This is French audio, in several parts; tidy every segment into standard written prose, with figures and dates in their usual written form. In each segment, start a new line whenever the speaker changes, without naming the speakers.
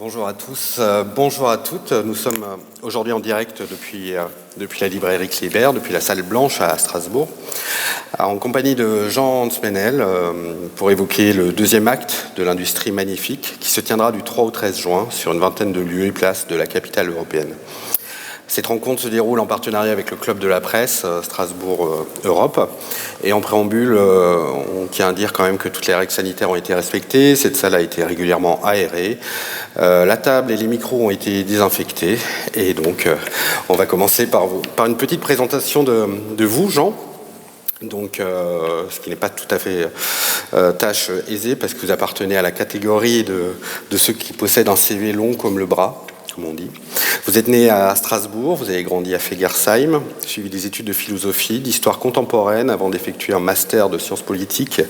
Bonjour à tous, bonjour à toutes. Nous sommes aujourd'hui en direct depuis la librairie Kléber, depuis la salle blanche à Strasbourg, en compagnie de Jean Hansmenel pour évoquer le deuxième acte de l'industrie magnifique qui se tiendra du 3 au 13 juin sur une vingtaine de lieux et places de la capitale européenne. Cette rencontre se déroule en partenariat avec le Club de la Presse Strasbourg Europe. Et en préambule, on tient à dire quand même que toutes les règles sanitaires ont été respectées. Cette salle a été régulièrement aérée. La table et les micros ont été désinfectés. Et donc, on va commencer par une petite présentation de vous, Jean. Donc, ce qui n'est pas tout à fait tâche aisée, parce que vous appartenez à la catégorie de ceux qui possèdent un CV long comme le bras, comme on dit. Vous êtes né à Strasbourg, vous avez grandi à Fegersheim, suivi des études de philosophie, d'histoire contemporaine avant d'effectuer un master de sciences politiques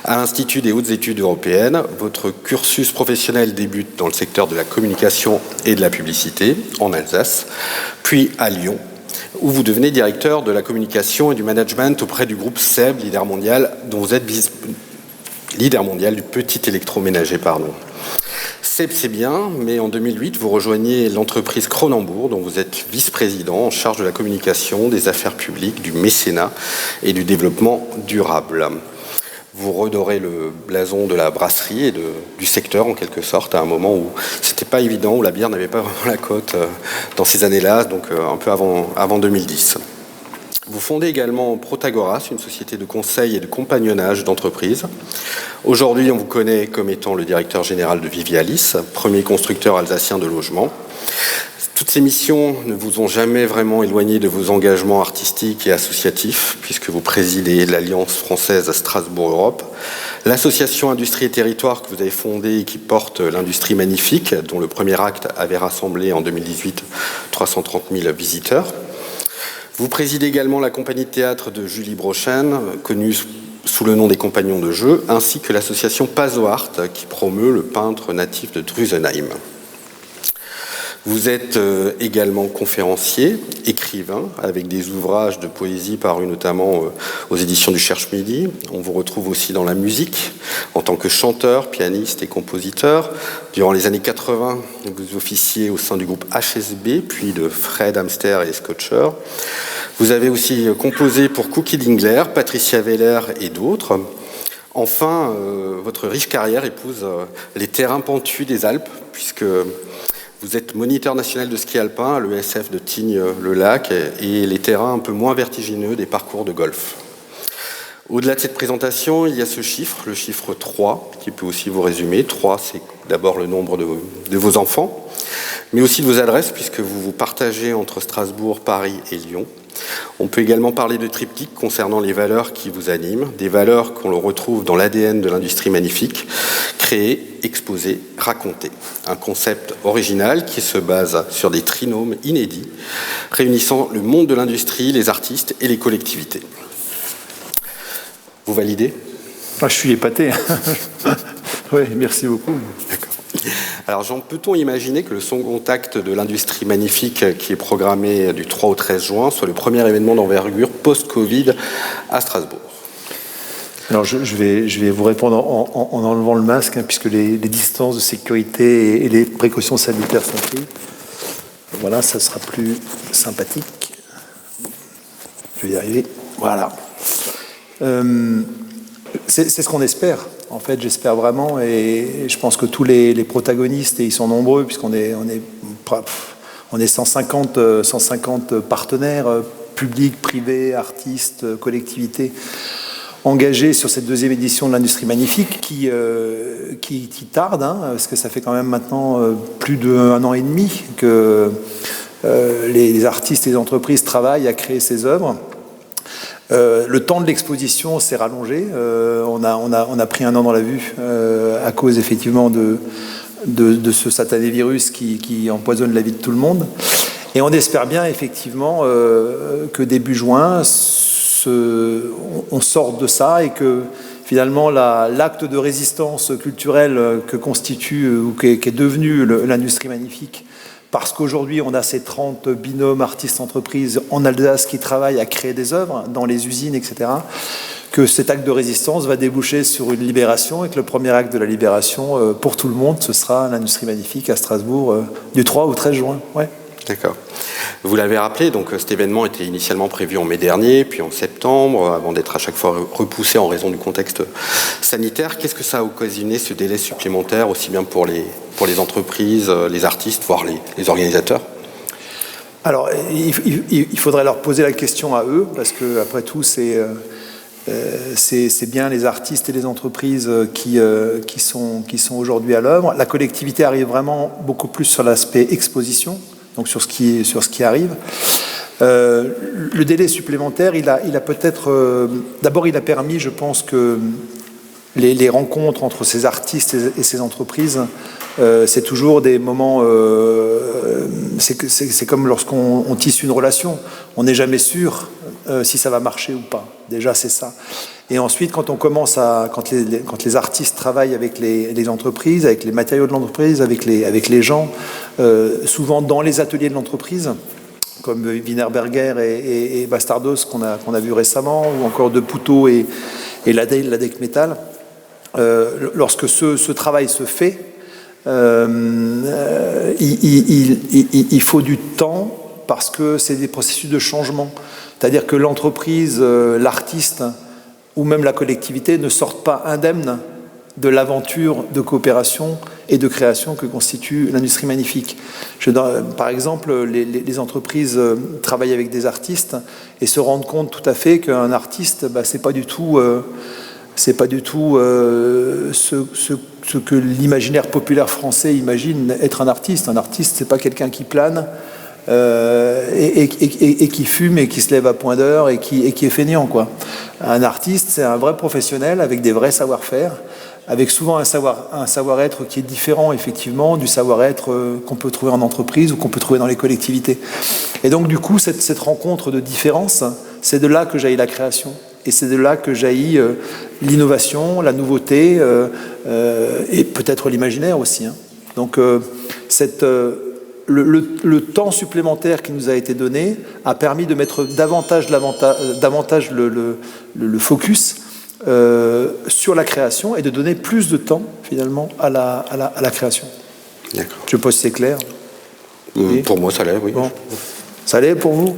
à l'Institut des hautes études européennes. Votre cursus professionnel débute dans le secteur de la communication et de la publicité en Alsace, puis à Lyon, où vous devenez directeur de la communication et du management auprès du groupe SEB, leader mondial, dont vous êtes leader mondial du petit électroménager, SEB, c'est bien, mais en 2008, vous rejoignez l'entreprise Cronenbourg, dont vous êtes vice-président en charge de la communication, des affaires publiques, du mécénat et du développement durable. Vous redorez le blason de la brasserie et du secteur, en quelque sorte, à un moment où c'était pas évident, où la bière n'avait pas vraiment la cote dans ces années-là, donc un peu avant 2010. Vous fondez également Protagoras, une société de conseil et de compagnonnage d'entreprises. Aujourd'hui, on vous connaît comme étant le directeur général de Vivialis, premier constructeur alsacien de logements. Toutes ces missions ne vous ont jamais vraiment éloigné de vos engagements artistiques et associatifs, puisque vous présidez l'Alliance française Strasbourg-Europe, l'association Industrie et Territoire que vous avez fondée et qui porte l'Industrie magnifique, dont le premier acte avait rassemblé en 2018 330 000 visiteurs. Vous présidez également la compagnie de théâtre de Julie Brochen, connue sous le nom des Compagnons de Jeu, ainsi que l'association Pazoart, qui promeut le peintre natif de Drusenheim. Vous êtes également conférencier, écrivain, avec des ouvrages de poésie parus notamment aux éditions du Cherche-Midi. On vous retrouve aussi dans la musique, en tant que chanteur, pianiste et compositeur. Durant les années 80, vous officiez au sein du groupe HSB, puis de Fred Hamster et Scotcher. Vous avez aussi composé pour Cookie Dingler, Patricia Weller et d'autres. Enfin, votre riche carrière épouse les terrains pentus des Alpes, puisque vous êtes moniteur national de ski alpin à l'ESF de Tignes-le-Lac et les terrains un peu moins vertigineux des parcours de golf. Au-delà de cette présentation, il y a ce chiffre, le chiffre 3, qui peut aussi vous résumer. 3, c'est d'abord le nombre de vos enfants, mais aussi de vos adresses, puisque vous vous partagez entre Strasbourg, Paris et Lyon. On peut également parler de triptyque concernant les valeurs qui vous animent, des valeurs qu'on le retrouve dans l'ADN de l'industrie magnifique, créer, exposer, raconter. Un concept original qui se base sur des trinômes inédits, réunissant le monde de l'industrie, les artistes et les collectivités. Vous validez ?
Je suis épaté. Oui, merci beaucoup.
D'accord. Alors, Jean, peut-on imaginer que le second acte de l'industrie magnifique qui est programmé du 3 au 13 juin soit le premier événement d'envergure post-Covid à Strasbourg ?
Alors, je vais vous répondre en enlevant le masque, puisque les distances de sécurité et les précautions sanitaires sont prises. Voilà, ça sera plus sympathique. Je vais y arriver. Voilà. C'est ce qu'on espère. En fait, j'espère vraiment, et je pense que tous les protagonistes, et ils sont nombreux, puisqu'on est 150 partenaires, publics, privés, artistes, collectivités, engagés sur cette deuxième édition de l'Industrie magnifique, qui tarde, parce que ça fait quand même maintenant plus d'1 an et demi que les artistes et les entreprises travaillent à créer ces œuvres. Le temps de l'exposition s'est rallongé. On a pris 1 an dans la vue à cause effectivement de ce satané virus qui empoisonne la vie de tout le monde. Et on espère bien effectivement que début juin, on sorte de ça et que finalement l'acte de résistance culturelle que constitue ou qui est devenu l'Industrie magnifique, parce qu'aujourd'hui, on a ces 30 binômes artistes-entreprises en Alsace qui travaillent à créer des œuvres dans les usines, etc., que cet acte de résistance va déboucher sur une libération et que le premier acte de la libération pour tout le monde, ce sera l'Industrie Magnifique à Strasbourg du 3 au 13 juin. Ouais.
D'accord. Vous l'avez rappelé, donc cet événement était initialement prévu en mai dernier, puis en septembre, avant d'être à chaque fois repoussé en raison du contexte sanitaire. Qu'est-ce que ça a occasionné, ce délai supplémentaire, aussi bien pour les entreprises, les artistes, voire les organisateurs ?
Alors, il faudrait leur poser la question à eux, parce que après tout, c'est bien les artistes et les entreprises qui sont aujourd'hui à l'œuvre. La collectivité arrive vraiment beaucoup plus sur l'aspect exposition, donc sur ce qui arrive. Le délai supplémentaire, il a peut-être... D'abord, il a permis, je pense, que les rencontres entre ces artistes et ces entreprises, c'est toujours des moments... c'est comme lorsqu'on tisse une relation. On n'est jamais sûr si ça va marcher ou pas. Déjà, c'est ça. Et ensuite, quand les artistes travaillent avec les entreprises, avec les matériaux de l'entreprise, avec les gens, souvent dans les ateliers de l'entreprise, comme Wienerberger et Bastardos qu'on a vu récemment, ou encore De Puto et Ladec Metal, lorsque ce travail se fait, il faut du temps parce que c'est des processus de changement. C'est-à-dire que l'entreprise, l'artiste ou même la collectivité ne sortent pas indemnes de l'aventure de coopération et de création que constitue l'Industrie Magnifique. Par exemple, les entreprises travaillent avec des artistes et se rendent compte tout à fait qu'un artiste, c'est pas du tout ce que l'imaginaire populaire français imagine être un artiste. Un artiste, c'est pas quelqu'un qui plane et qui fume et qui se lève à point d'heure et qui est fainéant, quoi. Un artiste, c'est un vrai professionnel avec des vrais savoir-faire, avec souvent un savoir-être qui est différent, effectivement, du savoir-être qu'on peut trouver en entreprise ou qu'on peut trouver dans les collectivités. Et donc, du coup, cette rencontre de différence, c'est de là que jaillit la création. Et c'est de là que jaillit l'innovation, la nouveauté et peut-être l'imaginaire aussi. Hein. Donc, le temps supplémentaire qui nous a été donné a permis de mettre davantage le focus sur la création et de donner plus de temps finalement à la création.
D'accord.
Je suppose que c'est clair.
Pour moi, ça l'est, oui.
Bon. Ça l'est pour vous?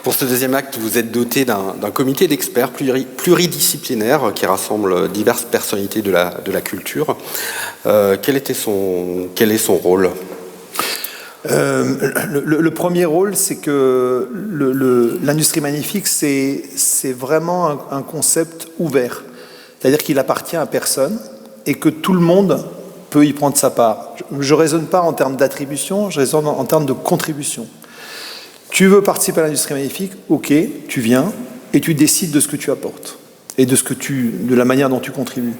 Pour ce deuxième acte, vous êtes doté d'un comité d'experts pluridisciplinaire qui rassemble diverses personnalités de la culture. Quel est son rôle ?
Le premier rôle, c'est que l'Industrie Magnifique, c'est vraiment un concept ouvert. C'est-à-dire qu'il appartient à personne et que tout le monde peut y prendre sa part. Je ne raisonne pas en termes d'attribution, je raisonne en termes de contribution. Tu veux participer à l'Industrie Magnifique, ok, tu viens et tu décides de ce que tu apportes et de la manière dont tu contribues.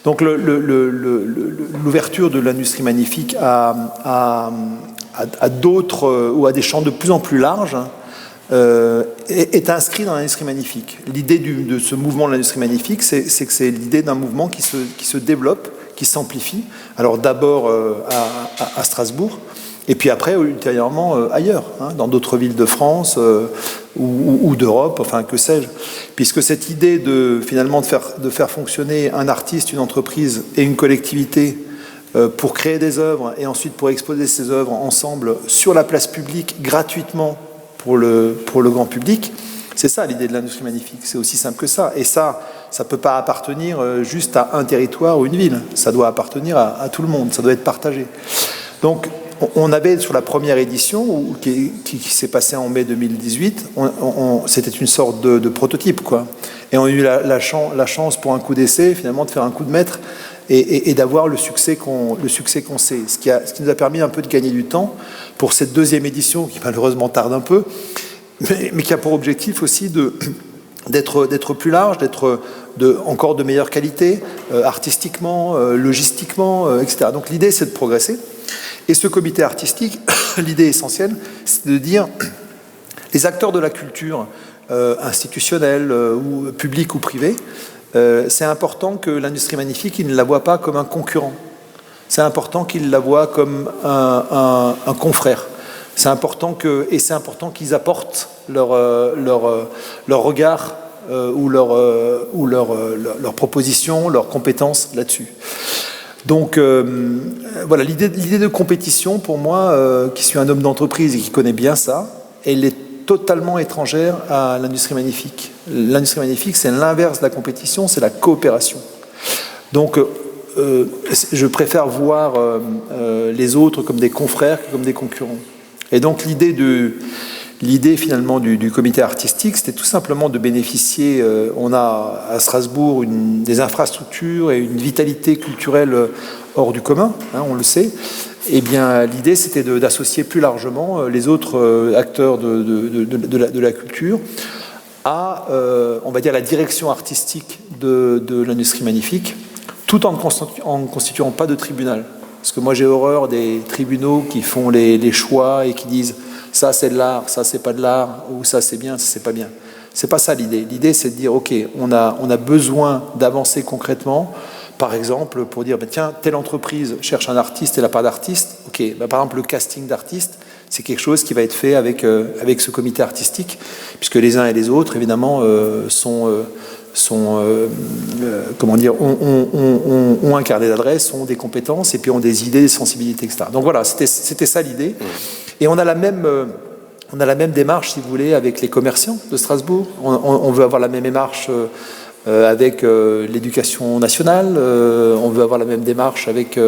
Donc l'ouverture de l'Industrie Magnifique à d'autres ou à des champs de plus en plus larges est inscrit dans l'Industrie Magnifique. L'idée de ce mouvement de l'Industrie Magnifique, c'est que c'est l'idée d'un mouvement qui se développe, qui s'amplifie. Alors d'abord à Strasbourg, et puis après, ultérieurement, ailleurs, hein, dans d'autres villes de France ou d'Europe, enfin, que sais-je. Puisque cette idée finalement de faire fonctionner un artiste, une entreprise et une collectivité pour créer des œuvres et ensuite pour exposer ces œuvres ensemble sur la place publique, gratuitement pour le grand public, c'est ça l'idée de l'Industrie Magnifique. C'est aussi simple que ça. Et ça ne peut pas appartenir juste à un territoire ou une ville. Ça doit appartenir à tout le monde. Ça doit être partagé. Donc, on avait sur la première édition, qui s'est passée en mai 2018, c'était une sorte de prototype, quoi. Et on a eu la chance pour un coup d'essai, finalement, de faire un coup de maître et d'avoir le succès qu'on sait. Ce qui nous a permis un peu de gagner du temps pour cette deuxième édition, qui malheureusement tarde un peu, mais qui a pour objectif aussi d'être plus large, d'être encore de meilleure qualité, artistiquement, logistiquement, etc. Donc l'idée, c'est de progresser. Et ce comité artistique, l'idée essentielle, c'est de dire les acteurs de la culture institutionnelle ou publique ou privée, c'est important que l'Industrie Magnifique, ils ne la voient pas comme un concurrent. C'est important qu'ils la voient comme un confrère. C'est important qu'ils apportent leur regard ou leurs propositions, leurs compétences là-dessus. Donc voilà, l'idée de compétition, pour moi, qui suis un homme d'entreprise et qui connaît bien ça, elle est totalement étrangère à l'industrie magnifique. L'industrie magnifique, c'est l'inverse de la compétition, c'est la coopération. Donc je préfère voir les autres comme des confrères que comme des concurrents. Et donc l'idée finalement du comité artistique, c'était tout simplement de bénéficier, on a à Strasbourg des infrastructures et une vitalité culturelle hors du commun, hein, on le sait. Eh bien, l'idée, c'était d'associer plus largement les autres acteurs de la culture à, on va dire, la direction artistique de l'industrie magnifique, tout en ne constituant pas de tribunal. Parce que moi, j'ai horreur des tribunaux qui font les choix et qui disent « ça, c'est de l'art, ça, c'est pas de l'art » ou « ça, c'est bien, ça, c'est pas bien ». C'est pas ça l'idée. L'idée, c'est de dire « ok, on a besoin d'avancer concrètement ». Par exemple, pour dire, tiens, telle entreprise cherche un artiste, elle n'a pas d'artiste. Ok, par exemple, le casting d'artistes, c'est quelque chose qui va être fait avec ce comité artistique, puisque les uns et les autres, évidemment, comment dire, ont un carnet d'adresses, ont des compétences, et puis ont des idées, des sensibilités, etc. Donc voilà, c'était ça l'idée. Et on a la même démarche, si vous voulez, avec les commerçants de Strasbourg. On veut avoir la même démarche avec l'éducation nationale, on veut avoir la même démarche avec,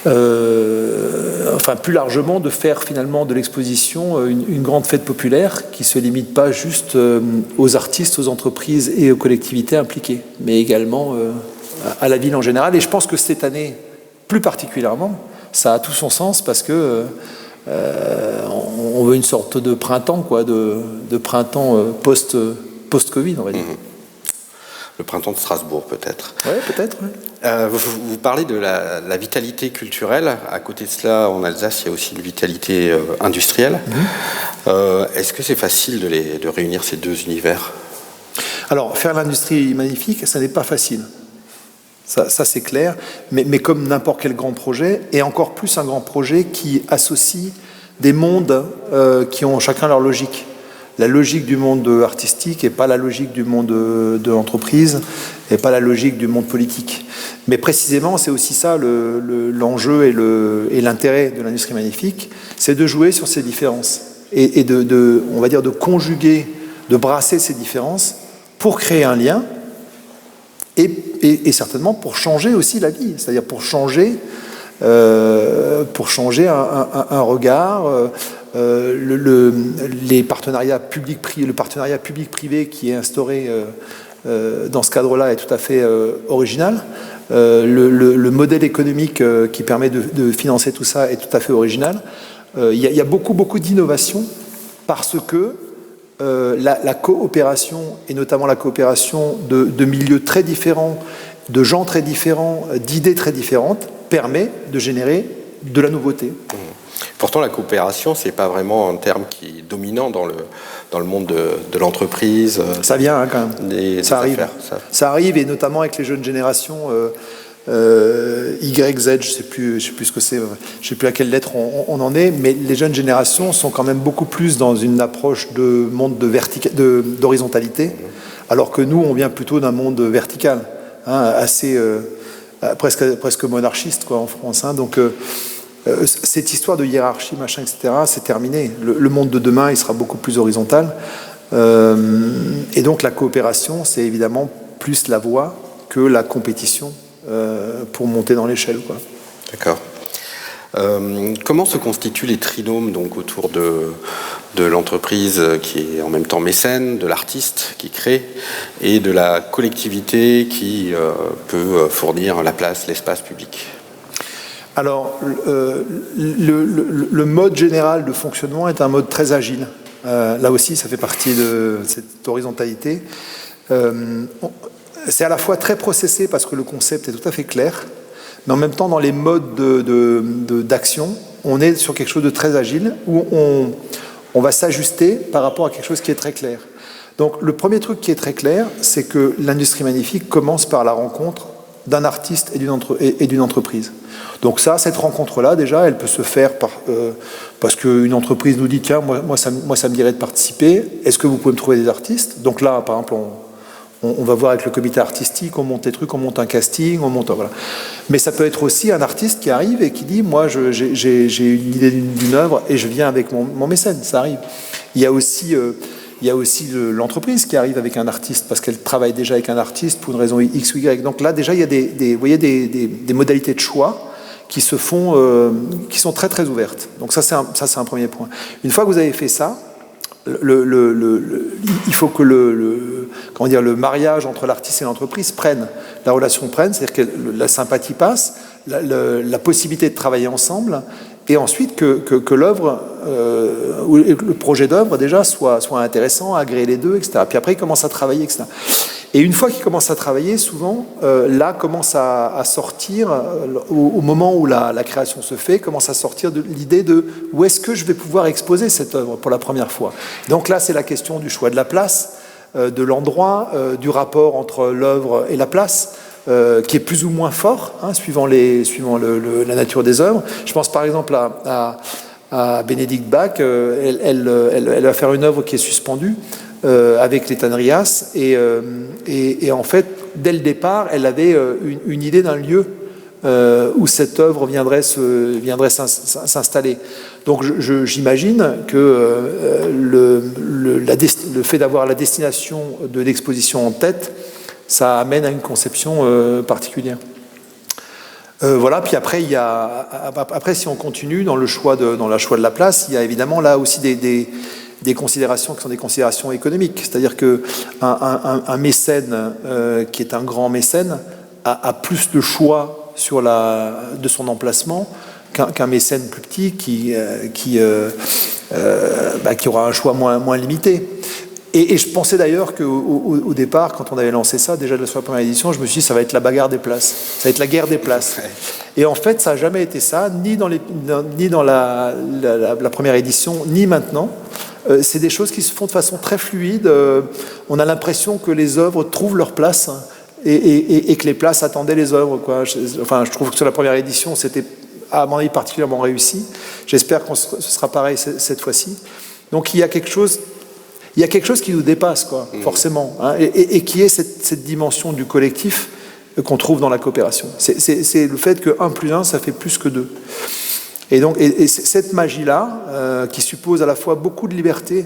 enfin plus largement, de faire finalement de l'exposition une grande fête populaire qui ne se limite pas juste aux artistes, aux entreprises et aux collectivités impliquées, mais également à la ville en général. Et je pense que cette année, plus particulièrement, ça a tout son sens parce que on veut une sorte de printemps, quoi, de printemps post-Covid, on va dire.
Le printemps de Strasbourg, peut-être.
Oui, peut-être. Oui.
Vous parlez de la vitalité culturelle. À côté de cela, en Alsace, il y a aussi une vitalité industrielle. Est-ce que c'est facile de réunir ces deux univers ?
Alors, faire l'industrie magnifique, ça n'est pas facile. Ça c'est clair. Mais comme n'importe quel grand projet, et encore plus un grand projet qui associe des mondes qui ont chacun leur logique. La logique du monde artistique n'est pas la logique du monde de l'entreprise, et pas la logique du monde politique. Mais précisément, c'est aussi ça l'enjeu et l'intérêt de l'industrie magnifique, c'est de jouer sur ces différences et on va dire, de conjuguer, de brasser ces différences pour créer un lien et certainement pour changer aussi la vie, c'est-à-dire pour changer un regard. Les partenariats le partenariat public-privé qui est instauré dans ce cadre-là est tout à fait original. Le modèle économique qui permet de financer tout ça est tout à fait original. Il y a beaucoup d'innovations parce que la coopération, et notamment la coopération de milieux très différents, de gens très différents, d'idées très différentes, permet de générer de la nouveauté.
Pourtant, la coopération, c'est pas vraiment un terme qui est dominant dans le monde de l'entreprise.
Ça vient hein, quand même. Ça arrive.
Affaires,
ça arrive, et notamment avec les jeunes générations YZ, je sais plus ce que c'est, je sais plus à quelle lettre on en est, mais les jeunes générations sont quand même beaucoup plus dans une approche de monde d'horizontalité, alors que nous, on vient plutôt d'un monde vertical, hein, assez presque monarchiste, quoi, en France. Hein, donc cette histoire de hiérarchie, machin, etc., c'est terminé. Le monde de demain, il sera beaucoup plus horizontal. Et donc la coopération, c'est évidemment plus la voie que la compétition pour monter dans l'échelle, quoi.
D'accord. Comment se constituent les trinômes donc, autour de l'entreprise qui est en même temps mécène, de l'artiste qui crée et de la collectivité qui peut fournir la place, l'espace public ?
Alors, le mode général de fonctionnement est un mode très agile. Là aussi, ça fait partie de cette horizontalité. C'est à la fois très processé parce que le concept est tout à fait clair, mais en même temps, dans les modes d'action, on est sur quelque chose de très agile où on va s'ajuster par rapport à quelque chose qui est très clair. Donc, le premier truc qui est très clair, c'est que l'industrie magnifique commence par la rencontre d'un artiste et d'une entreprise. Donc ça, cette rencontre-là, déjà, elle peut se faire parce qu'une entreprise nous dit, tiens, moi, ça me dirait de participer, est-ce que vous pouvez me trouver des artistes? Donc là, par exemple, on va voir avec le comité artistique, on monte des trucs, on monte un casting, voilà. Mais ça peut être aussi un artiste qui arrive et qui dit, moi, j'ai une idée d'une œuvre et je viens avec mon mécène, ça arrive. Il y a aussi l'entreprise qui arrive avec un artiste parce qu'elle travaille déjà avec un artiste pour une raison X ou Y. Donc là, déjà, il y a des modalités de choix qui se font, qui sont très très ouvertes. Donc ça, c'est un premier point. Une fois que vous avez fait ça, il faut que le mariage entre l'artiste et l'entreprise prenne, la relation prenne, c'est-à-dire que la sympathie passe, la possibilité de travailler ensemble, et ensuite que l'œuvre, ou le projet d'œuvre déjà soit intéressant, agréer les deux, etc. Puis après, ils commencent à travailler, etc. Et une fois qu'ils commencent à travailler, souvent, là commence à sortir, au moment où la création se fait, commence à sortir de l'idée de où est-ce que je vais pouvoir exposer cette œuvre pour la première fois. Donc là, c'est la question du choix de la place, de l'endroit, du rapport entre l'œuvre et la place, qui est plus ou moins fort, suivant la nature des œuvres. Je pense par exemple à Bénédicte Bach, elle va faire une œuvre qui est suspendue avec les Tanrias, et en fait, dès le départ, elle avait une idée d'un lieu où cette œuvre viendrait s'installer. Donc j'imagine que le fait d'avoir la destination de l'exposition en tête, ça amène à une conception particulière. Voilà, puis après, si on continue dans le choix de la place, il y a évidemment là aussi des considérations qui sont des considérations économiques. C'est-à-dire qu'un mécène qui est un grand mécène a plus de choix de son emplacement qu'un mécène plus petit qui aura un choix moins limité. Et je pensais d'ailleurs qu'au départ, quand on avait lancé ça, déjà sur la première édition, je me suis dit ça va être la bagarre des places, ça va être la guerre des places. Et en fait, ça n'a jamais été ça, ni dans la première édition, ni maintenant. C'est des choses qui se font de façon très fluide. On a l'impression que les œuvres trouvent leur place et que les places attendaient les œuvres, quoi. Je trouve que sur la première édition, c'était à mon avis particulièrement réussi. J'espère que ce sera pareil cette fois-ci. Donc il y a quelque chose qui nous dépasse, quoi, forcément, et qui est cette dimension du collectif qu'on trouve dans la coopération. C'est le fait que 1 + 1, ça fait plus que 2. Et donc, cette magie-là, qui suppose à la fois beaucoup de liberté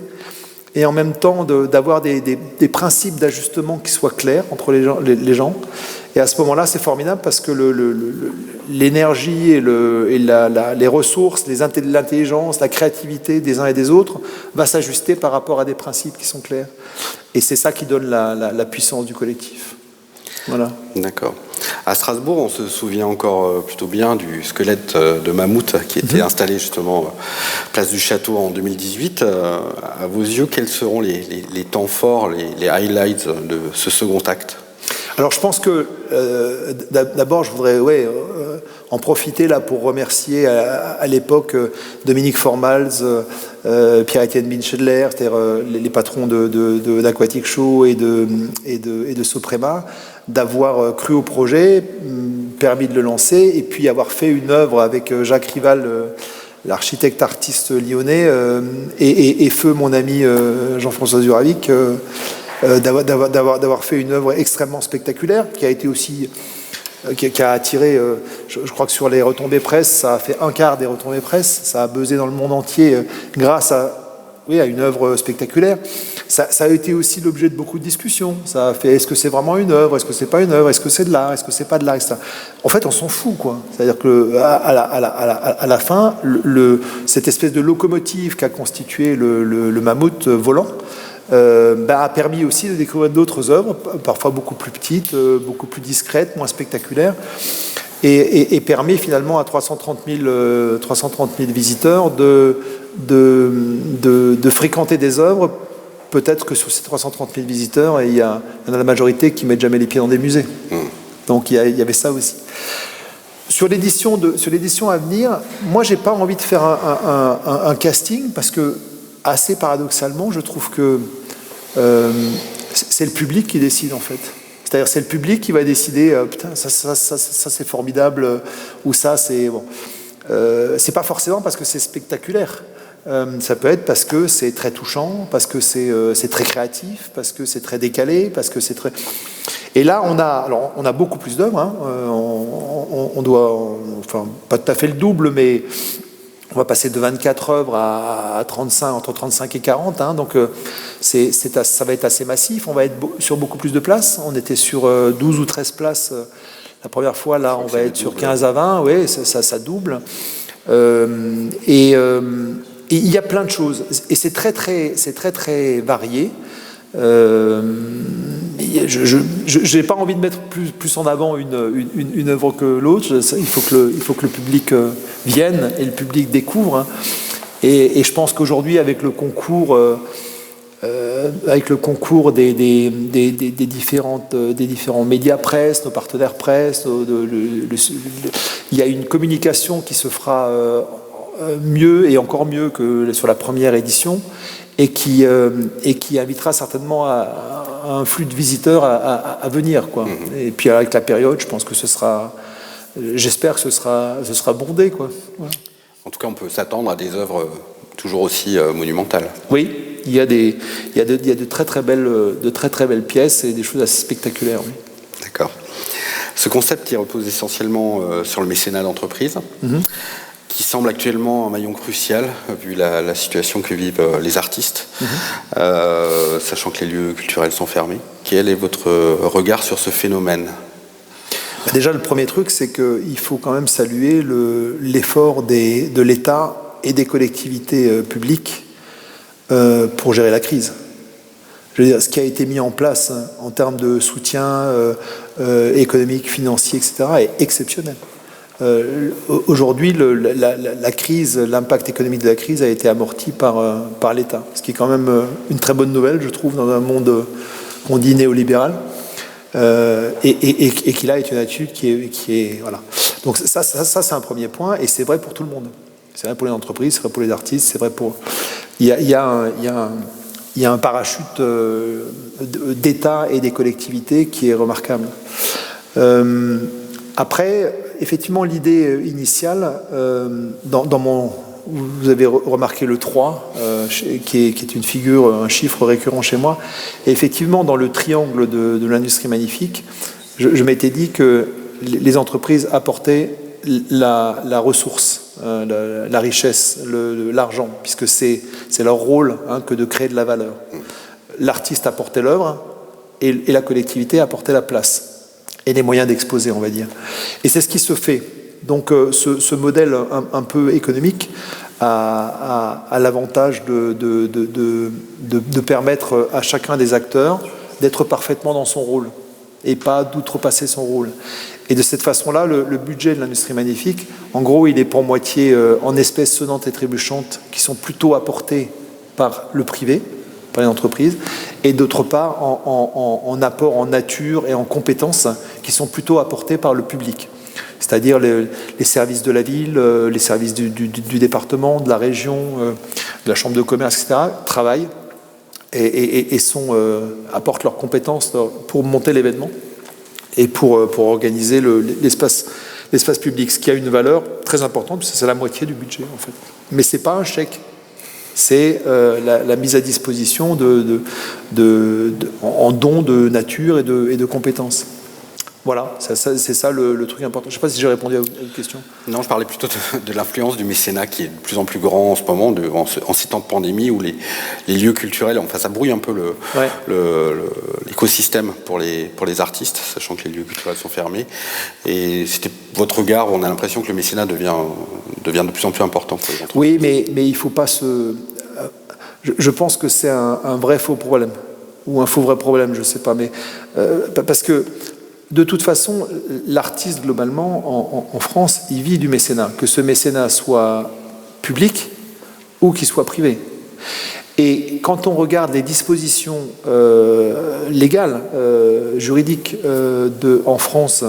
et en même temps d'avoir des principes d'ajustement qui soient clairs entre les gens. Et à ce moment-là, c'est formidable parce que l'énergie et les ressources, l'intelligence, la créativité des uns et des autres va s'ajuster par rapport à des principes qui sont clairs. Et c'est ça qui donne la puissance du collectif. Voilà.
D'accord. À Strasbourg, on se souvient encore plutôt bien du squelette de mammouth qui était installé justement place du Château en 2018. À vos yeux, quels seront les temps forts, les highlights de ce second acte ?
Alors je pense que d'abord je voudrais en profiter là pour remercier à l'époque Dominique Formals, Pierre-Étienne Binchedler, c'est-à-dire les patrons d'Aquatic Show et de Soprema, d'avoir cru au projet, permis de le lancer et puis avoir fait une œuvre avec Jacques Rival, l'architecte artiste lyonnais, et feu mon ami Jean-François Zuravic, d'avoir fait une œuvre extrêmement spectaculaire qui a été aussi qui a attiré, je crois que sur les retombées presse, ça a fait 1/4 des retombées presse, ça a buzzé dans le monde entier grâce à une œuvre spectaculaire. Ça a été aussi l'objet de beaucoup de discussions. Ça a fait, est-ce que c'est vraiment une œuvre, est-ce que c'est pas une œuvre, est-ce que c'est de l'art, est-ce que c'est pas de l'art, etc. En fait, on s'en fout, quoi. C'est-à-dire que à la fin, cette espèce de locomotive qu'a constitué le mammouth volant a permis aussi de découvrir d'autres œuvres, parfois beaucoup plus petites, beaucoup plus discrètes, moins spectaculaires, et permet finalement à 330 000 visiteurs de fréquenter des œuvres. Peut-être que sur ces 330 000 visiteurs, il y en a la majorité qui ne mettent jamais les pieds dans des musées. Donc il y avait ça aussi. Sur l'édition à venir, moi j'ai pas envie de faire un casting parce que, assez paradoxalement, je trouve que c'est le public qui décide en fait. C'est-à-dire c'est le public qui va décider putain ça c'est formidable ou ça c'est bon. C'est pas forcément parce que c'est spectaculaire. Ça peut être parce que c'est très touchant, parce que c'est très créatif, parce que c'est très décalé, parce que c'est très... Et là, on a beaucoup plus d'œuvres. Hein. On doit, enfin, pas tout à fait le double, mais on va passer de 24 œuvres à 35, entre 35 et 40. Hein. Donc, ça va être assez massif. On va être sur beaucoup plus de places. On était sur 12 ou 13 places la première fois. Là, on va être sur 15 à 20. Oui, ça double. Et il y a plein de choses, et c'est très très varié. Je n'ai pas envie de mettre plus en avant une œuvre que l'autre. Il faut que le public vienne et le public découvre. Hein. Et je pense qu'aujourd'hui, avec le concours des différents médias presse, nos partenaires presse, il y a une communication qui se fera mieux et encore mieux que sur la première édition, et qui invitera certainement à un flux de visiteurs à venir, quoi. Et puis avec la période, je pense que j'espère que ce sera bondé, quoi. Voilà.
En tout cas, on peut s'attendre à des œuvres toujours aussi monumentales.
Oui, il y a de très très belles pièces et des choses assez spectaculaires. Oui.
D'accord. Ce concept qui repose essentiellement sur le mécénat d'entreprise, qui semble actuellement un maillon crucial vu la situation que vivent les artistes, sachant que les lieux culturels sont fermés. Quel est votre regard sur ce phénomène ?
Déjà, le premier truc, c'est qu'il faut quand même saluer l'effort de l'État et des collectivités publiques pour gérer la crise. Je veux dire, ce qui a été mis en place en termes de soutien économique, financier, etc., est exceptionnel. Aujourd'hui, la crise, l'impact économique de la crise a été amorti par l'État, ce qui est quand même une très bonne nouvelle, je trouve, dans un monde qu'on dit néolibéral, et qui là est une attitude qui est voilà. Donc ça c'est un premier point, et c'est vrai pour tout le monde. C'est vrai pour les entreprises, c'est vrai pour les artistes, c'est vrai pour... Il y a un parachute d'État et des collectivités qui est remarquable. Après, effectivement, l'idée initiale, vous avez remarqué le 3, qui est une figure, un chiffre récurrent chez moi, et effectivement, dans le triangle de l'industrie magnifique, je m'étais dit que les entreprises apportaient la ressource, la richesse, l'argent, puisque c'est leur rôle, hein, que de créer de la valeur. L'artiste apportait l'œuvre et la collectivité apportait la place et les moyens d'exposer, on va dire. Et c'est ce qui se fait. Donc ce modèle un peu économique a l'avantage de permettre à chacun des acteurs d'être parfaitement dans son rôle et pas d'outrepasser son rôle. Et de cette façon-là, le budget de l'industrie magnifique, en gros, il est pour moitié en espèces sonnantes et trébuchantes qui sont plutôt apportées par le privé, par les entreprises, et d'autre part en apport en nature et en compétences qui sont plutôt apportés par le public. C'est-à-dire les services de la ville, les services du département, de la région, de la chambre de commerce, etc., travaillent et apportent leurs compétences pour monter l'événement et pour organiser l'espace public, ce qui a une valeur très importante, parce que c'est la moitié du budget, en fait. Mais ce n'est pas un chèque. C'est la mise à disposition en dons de nature et de compétences. Voilà, c'est ça le truc important. Je ne sais pas si j'ai répondu à votre question.
Non, je parlais plutôt de l'influence du mécénat qui est de plus en plus grand en ce moment, en ces temps de pandémie où les lieux culturels, enfin ça brouille un peu l'écosystème pour les artistes, sachant que les lieux culturels sont fermés. Et c'était votre regard, on a l'impression que le mécénat devient de plus en plus important pour les entreprises.
Oui, mais il ne faut pas se... Je pense que c'est un vrai faux problème, ou un faux vrai problème, je ne sais pas, mais parce que de toute façon, l'artiste, globalement, en France, il vit du mécénat, que ce mécénat soit public ou qu'il soit privé. Et quand on regarde les dispositions légales, juridiques en France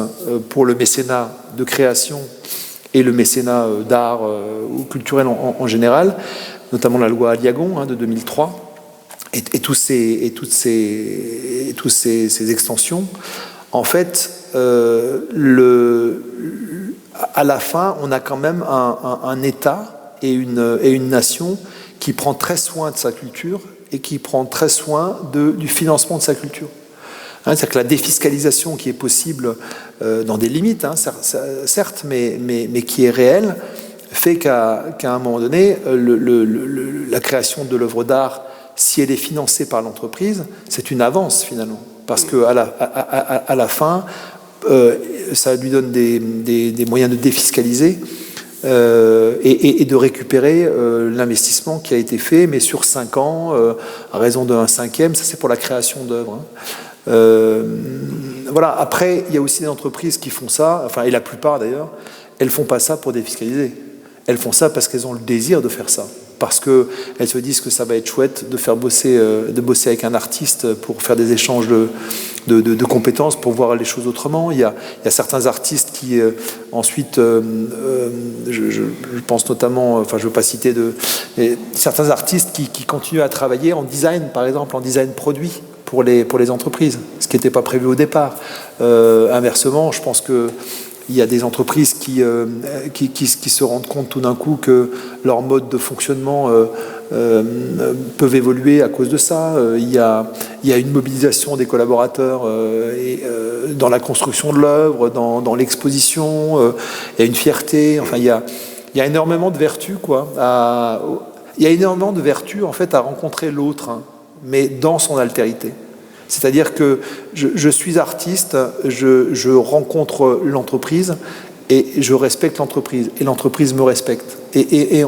pour le mécénat de création et le mécénat d'art ou culturel en général, notamment la loi Aliagon de 2003, et toutes ces extensions, en fait, à la fin, on a quand même un État et une nation qui prend très soin de sa culture et qui prend très soin du financement de sa culture. C'est-à-dire que la défiscalisation qui est possible dans des limites, certes, mais qui est réelle, fait qu'à un moment donné, la création de l'œuvre d'art, si elle est financée par l'entreprise, c'est une avance finalement. Parce qu'à la fin, ça lui donne des moyens de défiscaliser et de récupérer l'investissement qui a été fait, mais sur 5 ans, à raison d'un cinquième, ça c'est pour la création d'œuvres. Voilà. Après, il y a aussi des entreprises qui font ça, enfin, et la plupart d'ailleurs, elles ne font pas ça pour défiscaliser. Elles font ça parce qu'elles ont le désir de faire ça. Parce qu'elles se disent que ça va être chouette de bosser avec un artiste pour faire des échanges de compétences, pour voir les choses autrement. Il y a certains artistes qui, ensuite, je pense notamment, enfin je ne veux pas citer certains artistes qui continuent à travailler en design, par exemple, en design produit pour les entreprises, ce qui n'était pas prévu au départ. Inversement, je pense que il y a des entreprises qui se rendent compte tout d'un coup que leur mode de fonctionnement peuvent évoluer à cause de ça. Il y a une mobilisation des collaborateurs dans la construction de l'œuvre, dans l'exposition. Il y a une fierté. Enfin, il y a énormément de vertus, quoi. Il y a énormément de vertus en fait à rencontrer l'autre, mais dans son altérité. C'est-à-dire que je suis artiste, je rencontre l'entreprise et je respecte l'entreprise et l'entreprise me respecte. Et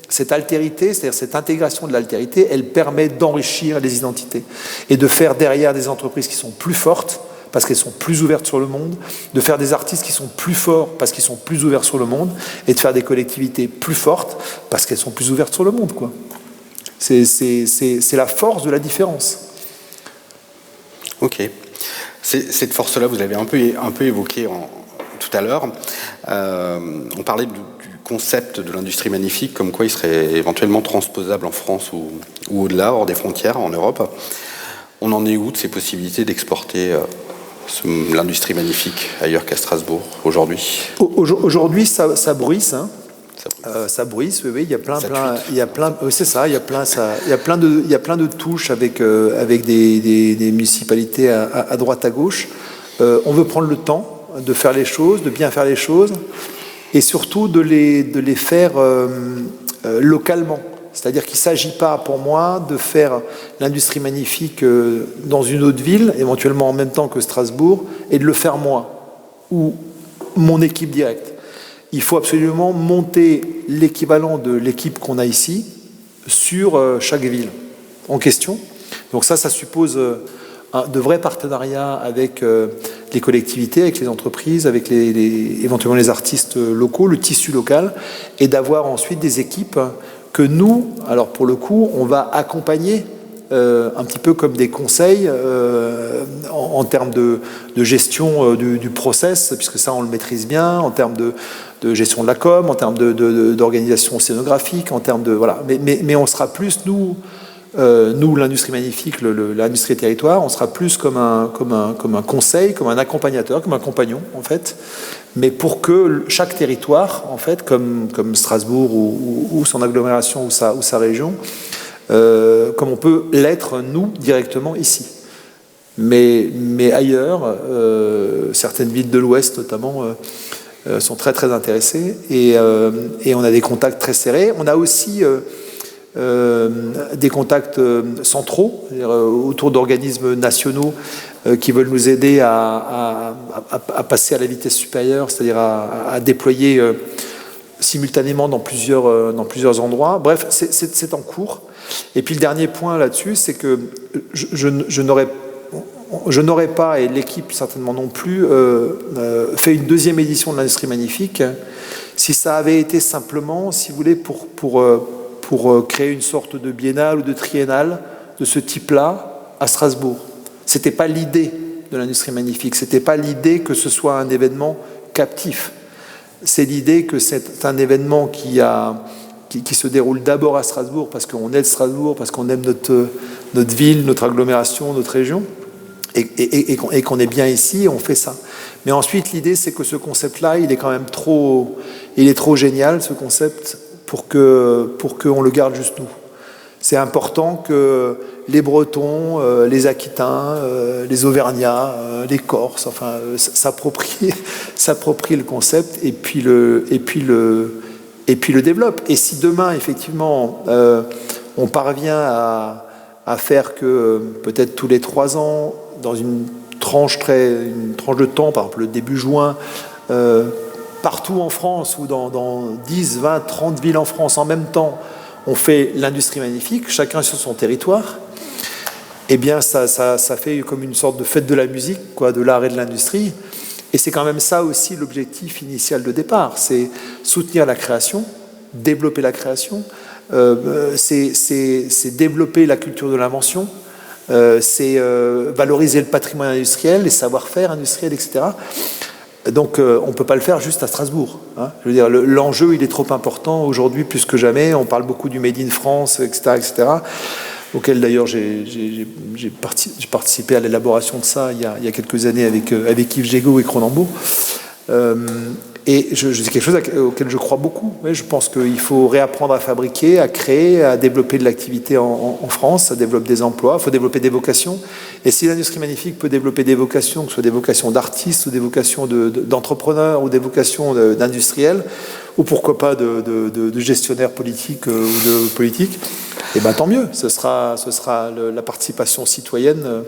cette altérité, c'est-à-dire cette intégration de l'altérité, elle permet d'enrichir les identités et de faire derrière des entreprises qui sont plus fortes parce qu'elles sont plus ouvertes sur le monde, de faire des artistes qui sont plus forts parce qu'ils sont plus ouverts sur le monde et de faire des collectivités plus fortes parce qu'elles sont plus ouvertes sur le monde, quoi. C'est la force de la différence.
Ok. Cette force-là, vous l'avez un peu évoquée tout à l'heure. On parlait du concept de l'industrie magnifique, comme quoi il serait éventuellement transposable en France ou au-delà, hors des frontières, en Europe. On en est où de ces possibilités d'exporter l'industrie magnifique ailleurs qu'à Strasbourg aujourd'hui?
Aujourd'hui, ça bruisse, hein. Ça bruisse, oui, il y a plein, c'est ça, il y a plein de touches avec des municipalités à droite, à gauche. On veut prendre le temps de faire les choses, de bien faire les choses, et surtout de les faire localement. C'est-à-dire qu'il ne s'agit pas, pour moi, de faire l'industrie magnifique dans une autre ville, éventuellement en même temps que Strasbourg, et de le faire moi, ou mon équipe directe. Il faut absolument monter l'équivalent de l'équipe qu'on a ici sur chaque ville en question. Donc ça suppose de vrais partenariats avec les collectivités, avec les entreprises, avec éventuellement les artistes locaux, le tissu local, et d'avoir ensuite des équipes que nous, alors pour le coup, on va accompagner un petit peu comme des conseils en termes de gestion du process, puisque ça on le maîtrise bien, en termes de gestion de la com, en termes d'organisation scénographique, en termes de voilà. Mais on sera plus nous l'industrie magnifique, l'industrie territoire, on sera plus comme un conseil, comme un accompagnateur, comme un compagnon en fait. Mais pour que chaque territoire en fait, comme Strasbourg ou son agglomération ou sa région, comme on peut l'être nous directement ici. Mais ailleurs, certaines villes de l'Ouest notamment sont très très intéressées et on a des contacts très serrés. On a aussi des contacts centraux, c'est-à-dire, autour d'organismes nationaux qui veulent nous aider à passer à la vitesse supérieure, c'est-à-dire à déployer simultanément dans plusieurs endroits. Bref, c'est en cours. Et puis le dernier point là-dessus, c'est que je n'aurais pas, et l'équipe certainement non plus, fait une deuxième édition de l'industrie magnifique si ça avait été simplement, si vous voulez, pour créer une sorte de biennale ou de triennale de ce type-là à Strasbourg. C'était pas l'idée de l'industrie magnifique, c'était pas l'idée que ce soit un événement captif. C'est l'idée que c'est un événement qui qui se déroule d'abord à Strasbourg, parce qu'on aime Strasbourg, parce qu'on aime notre ville, notre agglomération, notre région, et qu'on est bien ici, on fait ça. Mais ensuite, l'idée, c'est que ce concept-là, il est quand même trop génial, ce concept, pour qu'on le garde juste nous. C'est important que les Bretons, les Aquitains, les Auvergnats, les Corses, enfin, s'approprient le concept et puis le développent. Et si demain, effectivement, on parvient à faire que peut-être tous les 3 ans, dans une tranche de temps, par exemple le début juin, partout en France ou dans 10, 20, 30 villes en France en même temps, on fait l'industrie magnifique, chacun sur son territoire, eh bien ça fait comme une sorte de fête de la musique, quoi, de l'art et de l'industrie. Et c'est quand même ça aussi l'objectif initial de départ, c'est soutenir la création, développer la création, c'est développer la culture de l'invention, c'est valoriser le patrimoine industriel, les savoir-faire industriels, etc. Donc on ne peut pas le faire juste à Strasbourg. Hein. Je veux dire, l'enjeu, il est trop important aujourd'hui, plus que jamais. On parle beaucoup du Made in France, etc., etc., auquel d'ailleurs j'ai participé à l'élaboration de ça il y a quelques années avec Yves Gégaud et Cronenbourg. Et c'est quelque chose auquel je crois beaucoup. Oui, je pense qu'il faut réapprendre à fabriquer, à créer, à développer de l'activité en France, ça développe des emplois, il faut développer des vocations. Et si l'industrie magnifique peut développer des vocations, que ce soit des vocations d'artistes, ou des vocations d'entrepreneurs, ou des vocations d'industriels, ou pourquoi pas de gestionnaires politiques ou de politiques, et ben tant mieux. Ce sera la participation citoyenne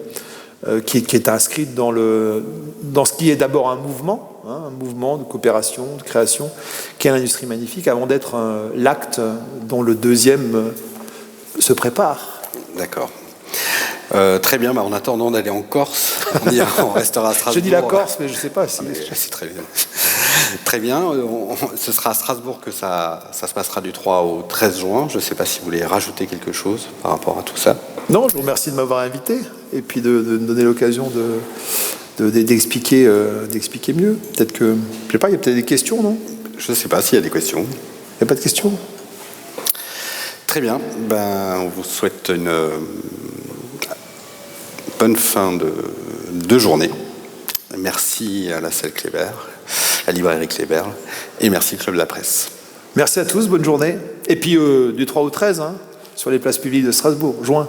qui est inscrite dans ce qui est d'abord un mouvement de coopération, de création, qui est l'industrie magnifique, avant d'être l'acte dont le deuxième se prépare.
D'accord. Très bien, en attendant d'aller en Corse, on restera à Strasbourg.
Je dis la Corse, mais je ne sais pas si...
C'est très bien. Très bien, ce sera à Strasbourg que ça se passera du 3 au 13 juin. Je ne sais pas si vous voulez rajouter quelque chose par rapport à tout ça.
Non, je vous remercie de m'avoir invité et puis de me donner l'occasion d'expliquer mieux. Peut-être que, je sais pas, il y a peut-être des questions, non?
Je ne sais pas s'il y a des questions.
Il n'y a pas de questions?
Très bien, on vous souhaite une bonne fin de journée. Merci à la salle Kléber, la librairie Kléber, et merci Club de la Presse.
Merci à tous, bonne journée. Et puis du 3 au 13, sur les places publiques de Strasbourg, juin.